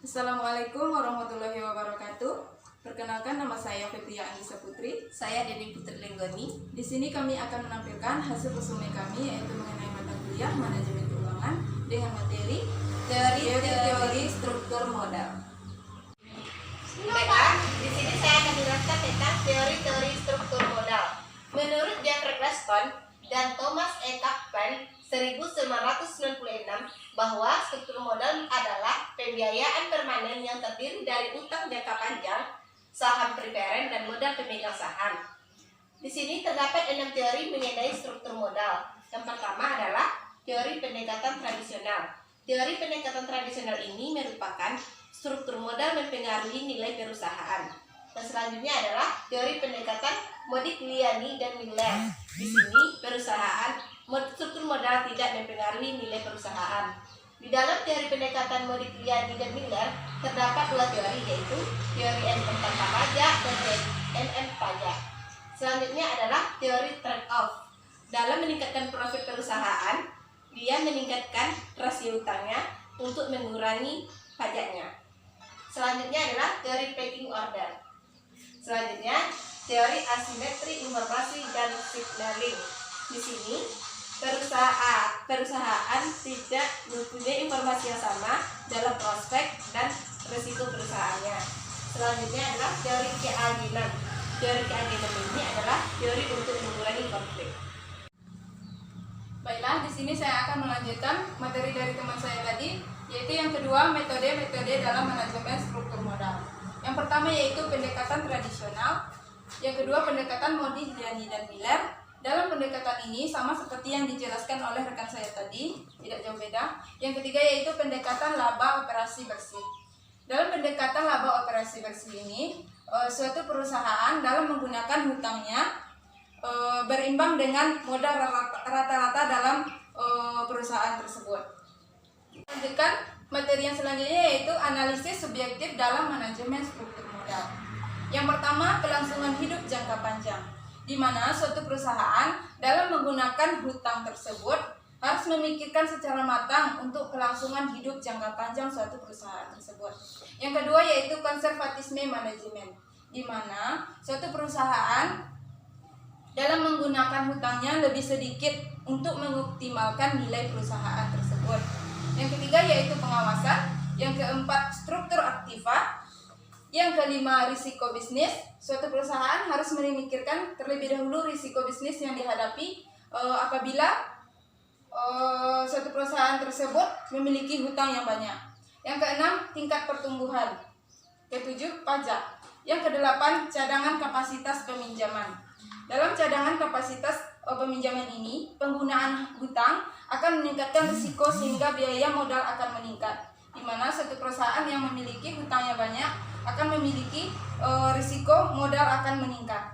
Assalamualaikum warahmatullahi wabarakatuh. Perkenalkan, nama saya Fetria Anissa Putri. Saya Deni Putri Lenggoni. Di sini kami akan menampilkan hasil resume kami, yaitu mengenai mata kuliah manajemen keuangan dengan materi teori struktur modal. Baiklah, di sini saya akan menjelaskan tentang teori-teori struktur modal. Menurut Jean-Jacques Ruston dan Thomas E. Kaplan 1996 bahwa struktur modal adalah pembiayaan permanen yang terdiri dari utang jangka panjang, saham preferen, dan modal pemegang saham. Di sini terdapat 6 teori mengenai struktur modal. Yang pertama adalah teori pendekatan tradisional. Teori pendekatan tradisional ini merupakan struktur modal mempengaruhi nilai perusahaan. Dan selanjutnya adalah teori pendekatan Modigliani dan Miller. Di sini struktur modal tidak mempengaruhi nilai perusahaan. Di dalam teori pendekatan Modigliani dan Miller terdapat 2 teori, yaitu teori NM tanpa pajak dan teori NM pajak. Selanjutnya adalah teori trade-off. Dalam meningkatkan profit perusahaan, dia meningkatkan rasio utangnya untuk mengurangi pajaknya. Selanjutnya adalah teori pecking order. Selanjutnya, teori asimetri informasi dan signaling. Di sini, perusahaan tidak mempunyai informasi yang sama dalam prospek dan risiko perusahaannya. Selanjutnya adalah teori keagenan. Teori keagenan ini adalah teori untuk mengurangi konflik. Baiklah, di sini saya akan melanjutkan materi dari teman saya tadi, yaitu yang kedua, metode-metode dalam manajemen struktur modal. Yang pertama yaitu pendekatan tradisional, yang kedua pendekatan Modigliani dan Miller. Dalam pendekatan ini sama seperti yang dijelaskan oleh rekan saya tadi, tidak jauh beda. Yang ketiga yaitu pendekatan laba operasi bersih. Dalam pendekatan laba operasi bersih ini, suatu perusahaan dalam menggunakan hutangnya berimbang dengan modal rata-rata dalam perusahaan tersebut. Lanjutkan materi yang selanjutnya yaitu analisis subjektif dalam manajemen struktur modal. Yang pertama, kelangsungan hidup jangka panjang, di mana suatu perusahaan dalam menggunakan hutang tersebut harus memikirkan secara matang untuk kelangsungan hidup jangka panjang suatu perusahaan tersebut. Yang kedua yaitu konservatisme manajemen, di mana suatu perusahaan dalam menggunakan hutangnya lebih sedikit untuk mengoptimalkan nilai perusahaan tersebut. Yang ketiga yaitu pengawasan. Yang keempat, struktur aktiva. Yang kelima, risiko bisnis. Suatu perusahaan harus memikirkan terlebih dahulu risiko bisnis yang dihadapi apabila suatu perusahaan tersebut memiliki hutang yang banyak. Yang keenam, tingkat pertumbuhan. Ketujuh, pajak. Yang kedelapan, cadangan kapasitas peminjaman. Dalam cadangan kapasitas peminjaman ini, penggunaan hutang akan meningkatkan risiko sehingga biaya modal akan meningkat, di mana suatu perusahaan yang memiliki hutangnya banyak akan memiliki risiko modal akan meningkat.